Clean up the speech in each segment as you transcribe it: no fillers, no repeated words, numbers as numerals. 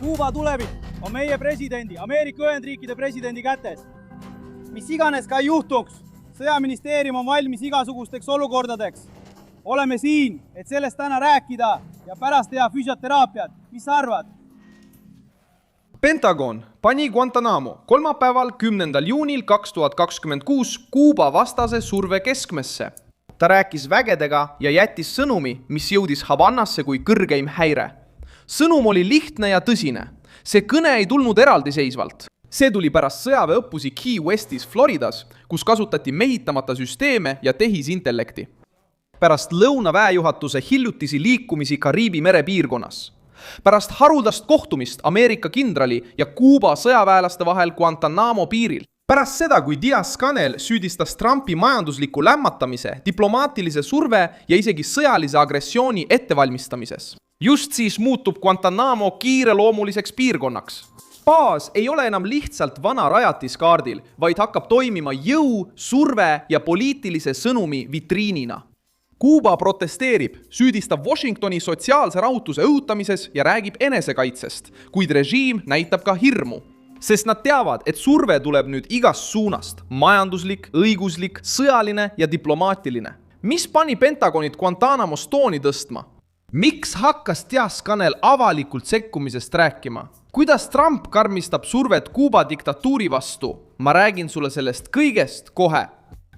Kuuba tulevik on meie presidendi, Ameerika Ühendriikide presidendi kätes. Mis iganes ka juhtuks, sõjaministeerium on valmis igasugusteks olukordadeks. Oleme siin, et sellest täna rääkida ja pärast teha füsioteraapiat. Mis sa arvad? Pentagon pani Guantanamo kolmapäeval 10. juunil 2026 Kuuba vastase surve keskmesse. Ta rääkis vägedega ja jättis sõnumi, mis jõudis Havannasse kui kõrgeim häire. Sõnum oli lihtne ja tõsine. See kõne ei tulnud eraldiseisvalt. See tuli pärast sõjaväeõppusi Key Westis, Floridas, kus kasutati mehitamata süsteeme ja tehisintellekti. Pärast lõunaväejuhatuse hiljutisi liikumisi Kariibi mere piirkonnas. Pärast haruldast kohtumist Ameerika kindrali ja Kuuba sõjaväelaste vahel Guantanamo piiril. Pärast seda, kui Diaz-Canel süüdistas Trumpi majandusliku lämmatamise, diplomaatilise surve ja isegi sõjalise agressiooni ettevalmistamises. Just siis muutub Guantanamo kiireloomuliseks piirkonnaks. Baas ei ole enam lihtsalt vana rajatiskaardil, vaid hakkab toimima jõu, surve ja poliitilise sõnumi vitriinina. Kuuba protesteerib, süüdistab Washingtoni sotsiaalse rahutuse õhutamises ja räägib enesekaitsest, kuid režiim näitab ka hirmu. Sest nad teavad, et surve tuleb nüüd igast suunast. Majanduslik, õiguslik, sõjaline ja diplomaatiline. Mis pani Pentagonit Guantanamos tooni tõstma? Miks hakkas Diaz-Canel avalikult sekkumisest rääkima? Kuidas Trump karmistab survet Kuuba diktatuuri vastu? Ma räägin sulle sellest kõigest kohe.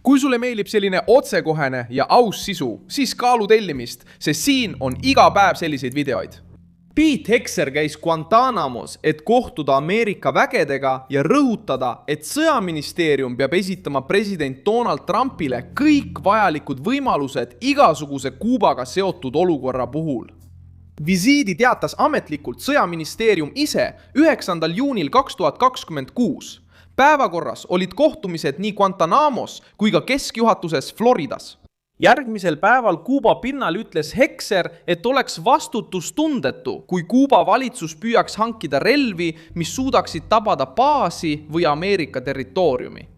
Kui sulle meeldib selline otsekohene ja aus sisu, siis kaalu tellimist, sest siin on iga päev selliseid videoid. Pete Hexer käis Guantanamos, et kohtuda Ameerika vägedega ja rõhutada, et sõjaministeerium peab esitama president Donald Trumpile kõik vajalikud võimalused igasuguse Kuubaga seotud olukorra puhul. Visiidi teatas ametlikult sõjaministeerium ise 9. juunil 2026. Päevakorras olid kohtumised nii Guantanamos kui ka keskjuhatuses Floridas. Järgmisel päeval Kuuba pinnal ütles Hexer, et oleks vastutustundetu, kui Kuuba valitsus püüaks hankida relvi, mis suudaksid tabada baasi või Ameerika territooriumi.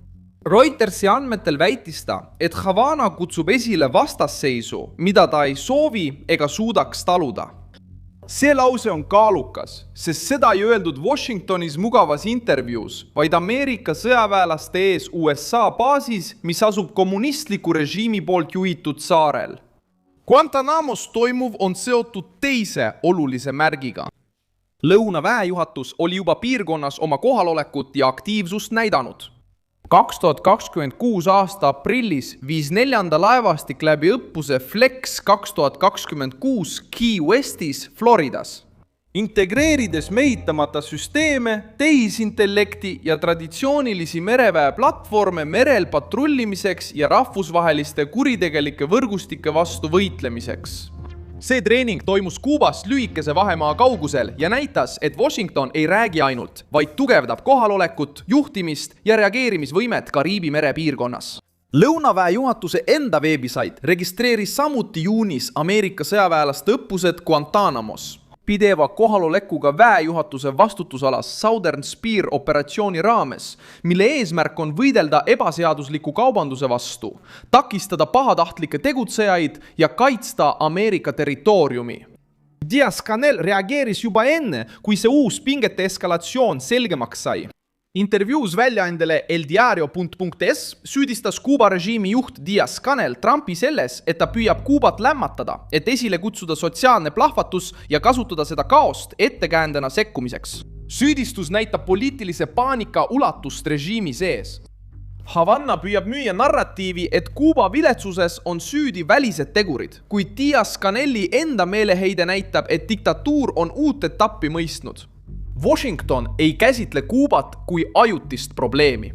Reutersi andmetel väitis ta, et Havana kutsub esile vastasseisu, mida ta ei soovi ega suudaks taluda. See lause on kaalukas, sest seda ei öeldud Washingtonis mugavas intervjuus, vaid Ameerika sõjaväelaste ees USA baasis, mis asub kommunistliku režiimi poolt juhitud saarel. Guantanamos toimuv on seotud teise olulise märgiga. Lõunaväejuhatus oli juba piirkonnas oma kohalolekut ja aktiivsust näidanud. 2026 aasta aprillis viis 4. laevastik läbi õppuse Flex 2026 Key Westis, Floridas. Integreerides mehitamata süsteeme, tehisintellekti ja traditsioonilisi mereväe platvorme merel patrullimiseks ja rahvusvaheliste kuritegelike võrgustike vastu võitlemiseks. See treening toimus Kuubast lühikese vahemaa kaugusel ja näitas, et Washington ei räägi ainult, vaid tugevdab kohalolekut, juhtimist ja reageerimisvõimet Kariibi mere piirkonnas. Lõunaväe juhatuse enda veebisait registreeris samuti juunis Ameerika sõjaväelaste õppused Guantanamos. Pideva kohalolekuga väejuhatuse vastutusalas Southern Spear operatsiooni raames, mille eesmärk on võidelda ebaseadusliku kaubanduse vastu, takistada pahatahtlikke tegutsejaid ja kaitsta Ameerika territooriumi. Diaz-Canel reageeris juba enne, kui see uus pingete eskalatsioon selgemaks sai. Intervjuus väljaandele eldiario.es süüdistas Kuuba režiimi juht Diaz-Canel Trumpi selles, et ta püüab Kuubat lämmatada, et esile kutsuda sotsiaalne plahvatus ja kasutada seda kaost ettekäändena sekkumiseks. Süüdistus näitab poliitilise paanika ulatust režiimi sees. Havanna püüab müüa narratiivi, et Kuuba viletsuses on süüdi välised tegurid, kuid Diaz-Caneli enda meeleheide näitab, et diktatuur on uut etappi mõistnud. Washington ei käsitle Kuubat kui ajutist probleemi.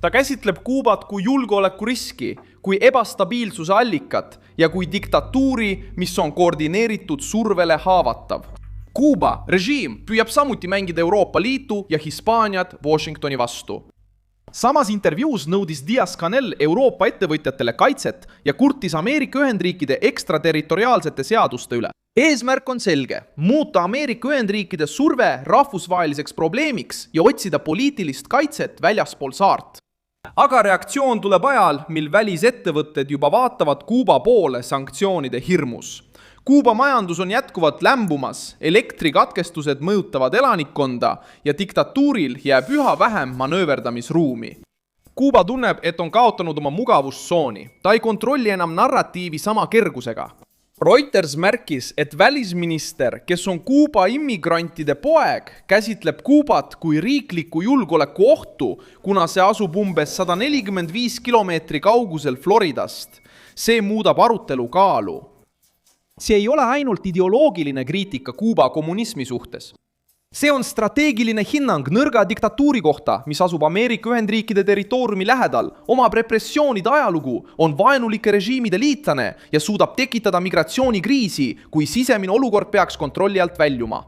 Ta käsitleb Kuubat kui julgeolekuriski, kui ebastabiilsuse allikat ja kui diktatuuri, mis on koordineeritud survele haavatav. Kuuba režiim püüab samuti mängida Euroopa Liitu ja Hispaaniat Washingtoni vastu. Samas intervjuus nõudis Diaz-Canel Euroopa ettevõtjatele kaitset ja kurtis Ameerika Ühendriikide ekstraterritoriaalsete seaduste üle. Eesmärk on selge, muuta Ameerika Ühendriikide surve rahvusvaheliseks probleemiks ja otsida poliitilist kaitset väljaspool saart. Aga reaktsioon tuleb ajal, mil välisettevõtted juba vaatavad Kuuba poole sanktsioonide hirmus. Kuuba majandus on jätkuvalt lämbumas, elektrikatkestused mõjutavad elanikkonda ja diktatuuril jääb üha vähem manööverdamisruumi. Kuuba tunneb, et on kaotanud oma mugavustsooni. Ta ei kontrolli enam narratiivi sama kergusega. Reuters märkis, et välisminister, kes on Kuuba immigrantide poeg, käsitleb Kuubat kui riikliku julgeoleku ohtu, kuna see asub umbes 145 kilomeetri kaugusel Floridast. See muudab arutelu kaalu. See ei ole ainult ideoloogiline kriitika Kuuba kommunismi suhtes. See on strateegiline hinnang nõrga diktatuuri kohta, mis asub Ameerika Ühendriikide territooriumi lähedal, omab repressioonide ajalugu, on vaenulike režiimide liitlane ja suudab tekitada migratsioonikriisi, kui sisemine olukord peaks kontrolli alt väljuma.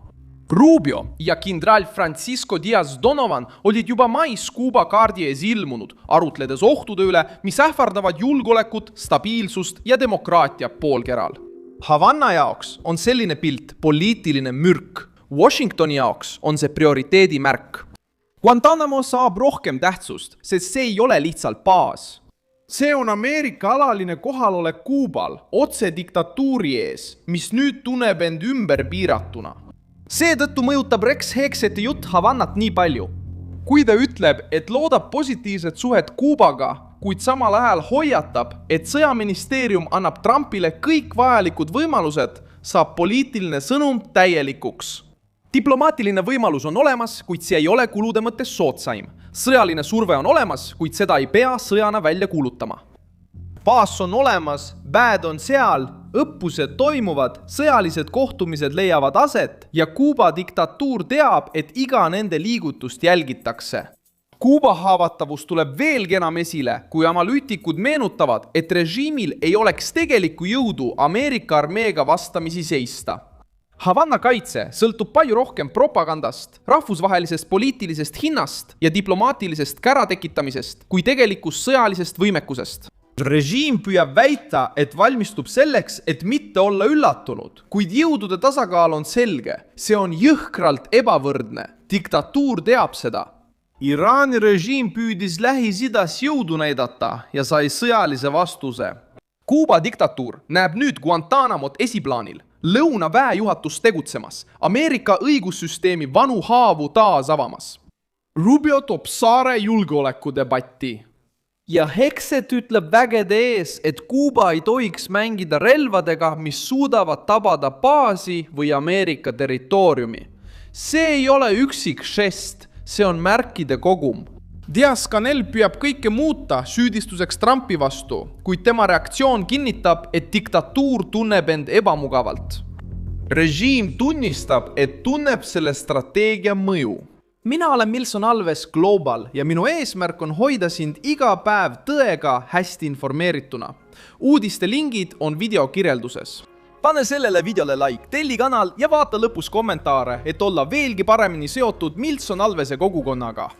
Rubio ja kindral Francisco Diaz Donovan olid juba mais Kuuba kaardi ees ilmunud, arutledes ohtude üle, mis ähvardavad julgeolekut, stabiilsust ja demokraatia poolkeral. Havanna jaoks on selline pilt poliitiline mürk. Washingtoni jaoks on see prioriteedi märk. Guantanamo saab rohkem tähtsust, sest see ei ole lihtsalt baas. See on Ameerika alaline kohalolek Kuubal, otse diktatuuri ees, mis nüüd tunneb end ümber piiratuna. Seetõttu mõjutab Rex Hegseti jutt Havannat nii palju. Kui ta ütleb, et loodab positiivset suhet Kuubaga, kuid samal ajal hoiatab, et sõjaministeerium annab Trumpile kõik vajalikud võimalused, saab poliitiline sõnum täielikuks. Diplomaatiline võimalus on olemas, kuid see ei ole kulude mõttes soodsaim. Sõjaline surve on olemas, kuid seda ei pea sõjana välja kuulutama. Baas on olemas, bäed on seal, õppused toimuvad, sõjalised kohtumised leiavad aset ja Kuuba diktatuur teab, et iga nende liigutust jälgitakse. Kuuba haavatavus tuleb veelgi enam esile, kui analüütikud meenutavad, et režiimil ei oleks tegelikku jõudu Ameerika armeega vastamisi seista. Havanna kaitse sõltub palju rohkem propagandast, rahvusvahelisest poliitilisest hinnast ja diplomaatilisest käratekitamisest kui tegelikust sõjalisest võimekusest. Režiim püüab väita, et valmistub selleks, et mitte olla üllatunud, kuid jõudude tasakaal on selge. See on jõhkralt ebavõrdne. Diktatuur teab seda. Iraani režiim püüdis Lähis-Idas jõudu näidata ja sai sõjalise vastuse. Kuuba diktatuur näeb nüüd Guantanamot esiplaanil, lõuna väejuhatus tegutsemas, Ameerika õigussüsteemi vanu haavu taas avamas. Rubio toob saare julgeoleku debatti. Ja Hekset ütleb vägede ees, et Kuuba ei tohiks mängida relvadega, mis suudavad tabada baasi või Ameerika territooriumi. See ei ole üksik žest, see on märkide kogum. Diaz-Canel püüab kõike muuta süüdistuseks Trumpi vastu, kuid tema reaktsioon kinnitab, et diktatuur tunneb end ebamugavalt. Režiim tunnistab, et tunneb selle strateegia mõju. Mina olen Milson Alves Global ja minu eesmärk on hoida sind iga päev tõega hästi informeerituna. Uudiste lingid on video kirjelduses. Pane sellele videole like, telli kanal ja vaata lõpus kommentaare, et olla veelgi paremini seotud Milson Alvese kogukonnaga.